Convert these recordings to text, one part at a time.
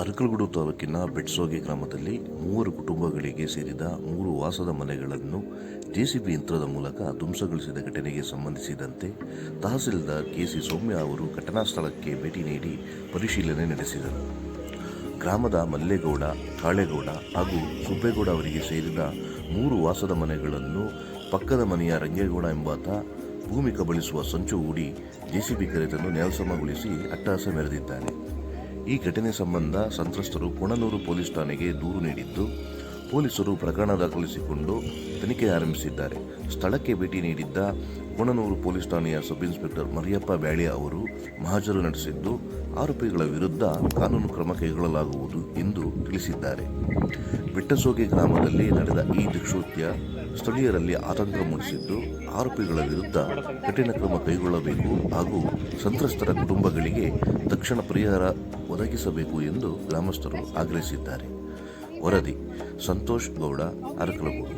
ಅರಕಲಗೂಡು ತಾಲೂಕಿನ ಬೆಟ್ಸೋಗೆ ಗ್ರಾಮದಲ್ಲಿ 3 ಕುಟುಂಬಗಳಿಗೆ ಸೇರಿದ 3 ವಾಸದ ಮನೆಗಳನ್ನು ಜೆಸಿಬಿ ಯಂತ್ರದ ಮೂಲಕ ಧ್ವಂಸಗೊಳಿಸಿದ ಘಟನೆಗೆ ಸಂಬಂಧಿಸಿದಂತೆ ತಹಸೀಲ್ದಾರ್ ಕೆಸಿ ಸೌಮ್ಯ ಅವರು ಘಟನಾ ಸ್ಥಳಕ್ಕೆ ಭೇಟಿ ನೀಡಿ ಪರಿಶೀಲನೆ ನಡೆಸಿದರು. ಗ್ರಾಮದ ಮಲ್ಲೇಗೌಡ, ಕಾಳೇಗೌಡ ಹಾಗೂ ಸುಬ್ಬೇಗೌಡ ಅವರಿಗೆ ಸೇರಿದ 3 ವಾಸದ ಮನೆಗಳನ್ನು ಪಕ್ಕದ ಮನೆಯ ರಂಗೇಗೌಡ ಎಂಬಾತ ಭೂಮಿ ಕಬಳಿಸುವ ಸಂಚು ಹೂಡಿ ಜೆಸಿಬಿ ಕರೆತಂದು ನೆಲಸಮಗೊಳಿಸಿ ಅಟ್ಟಹಾಸ ಮೆರೆದಿದ್ದಾನೆ. ಈ ಘಟನೆ ಸಂಬಂಧ ಸಂತ್ರಸ್ತರು ಕೊಣನೂರು ಪೊಲೀಸ್ ಠಾಣೆಗೆ ದೂರು ನೀಡಿದ್ದು, ಪೊಲೀಸರು ಪ್ರಕರಣ ದಾಖಲಿಸಿಕೊಂಡು ತನಿಖೆ ಆರಂಭಿಸಿದ್ದಾರೆ. ಸ್ಥಳಕ್ಕೆ ಭೇಟಿ ನೀಡಿದ್ದ ಕೊಣನೂರು ಪೊಲೀಸ್ ಠಾಣೆಯ ಸಬ್ ಇನ್ಸ್ಪೆಕ್ಟರ್ ಮರಿಯಪ್ಪ ಬ್ಯಾಳೆ ಅವರು ಮಹಜರು ನಡೆಸಿದ್ದು, ಆರೋಪಿಗಳ ವಿರುದ್ಧ ಕಾನೂನು ಕ್ರಮ ಕೈಗೊಳ್ಳಲಾಗುವುದು ಎಂದು ತಿಳಿಸಿದ್ದಾರೆ. ಬೆಟ್ಟಸೋಗೆ ಗ್ರಾಮದಲ್ಲಿ ನಡೆದ ಈ ದುಷ್ಕೃತ್ಯ ಸ್ಥಳೀಯರಲ್ಲಿ ಆತಂಕ ಮೂಡಿಸಿದ್ದು, ಆರೋಪಿಗಳ ವಿರುದ್ಧ ಕಠಿಣ ಕ್ರಮ ಕೈಗೊಳ್ಳಬೇಕು ಹಾಗೂ ಸಂತ್ರಸ್ತರ ಕುಟುಂಬಗಳಿಗೆ ತಕ್ಷಣ ಪರಿಹಾರ ಒದಗಿಸಬೇಕು ಎಂದು ಗ್ರಾಮಸ್ಥರು ಆಗ್ರಹಿಸಿದ್ದಾರೆ. ವರದಿ ಸಂತೋಷ್ ಗೌಡ, ಅರಕಲಗೂಡು.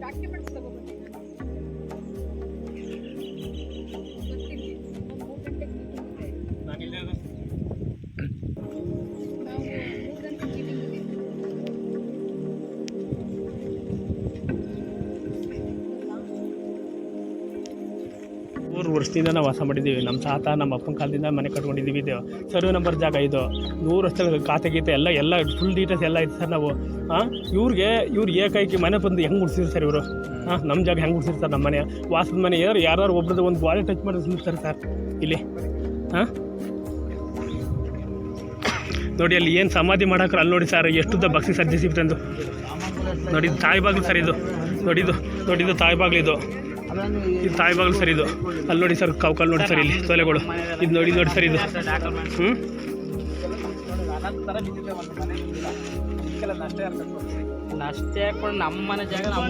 ಡಾಕ್ಯುಮೆಂಟ್ಸ್ ತಗೋಬಂದಿದ್ದೀನಿ. ಮೂರು ವರ್ಷದಿಂದ ನಾವು ವಾಸ ಮಾಡಿದ್ದೀವಿ. ನಮ್ಮ ತಾತ ನಮ್ಮ ಅಪ್ಪನ ಕಾಲದಿಂದ ಮನೆ ಕಟ್ಕೊಂಡಿದ್ದೀವಿ. ಇದು ಸರ್ವೆ ನಂಬರ್ ಜಾಗ ಇದು. 100 ವರ್ಷದ ಖಾತೆ ಗೀತೆ ಎಲ್ಲ ಫುಲ್ ಡೀಟೇಲ್ಸ್ ಎಲ್ಲ ಐತೆ ಸರ್. ನಾವು ಇವ್ರು ಏಕೈಕಿ ಮನೆ ಬಂದು ಹೆಂಗೆ ಉಡ್ಸಿದ್ರು ಸರ್ ಇವರು? ನಮ್ಮ ಜಾಗ ಹೆಂಗೆ ಉಡ್ಸಿರ್ತಾರೆ? ನಮ್ಮ ಮನೆ ವಾಸದ ಮನೆ ಯಾರು ಒಬ್ರದ್ದು ಒಂದು ಬಾಡಿ ಟಚ್ ಮಾಡಿ ಸುಮ್ತಾರೆ ಸರ್ ಇಲ್ಲಿ. ನೋಡಿ ಅಲ್ಲಿ ಏನು ಸಮಾಧಿ ಮಾಡೋಕ್ರೆ ಅಲ್ಲಿ ನೋಡಿ ಸರ್, ಎಷ್ಟುದ್ದ ಬಕ್ಸಿ ಸರ್ಜಿಸಿ ತಂದು ನೋಡಿ. ಇದು ತಾಯಿ ಬಾಗಿಲು ಸರ್. ಇದು ನೋಡಿದ್ದು ತಾಯಿ ಬಾಗಿಲು. ಇದು ತಾಯಿ ಬಾಗಿಲು ಸರ್. ಇದು ಅಲ್ಲಿ ನೋಡಿ ಸರ್, ಕಾವು ನೋಡಿ ಸರ್, ಇಲ್ಲಿ ತೊಲೆಗಳು. ಇದು ನೋಡಿ ಸರ್, ಇದು ನಷ್ಟೇ ಹಾಕೊಂಡು ನಮ್ಮ ಮನೆ ಜಾಗ ನಾವು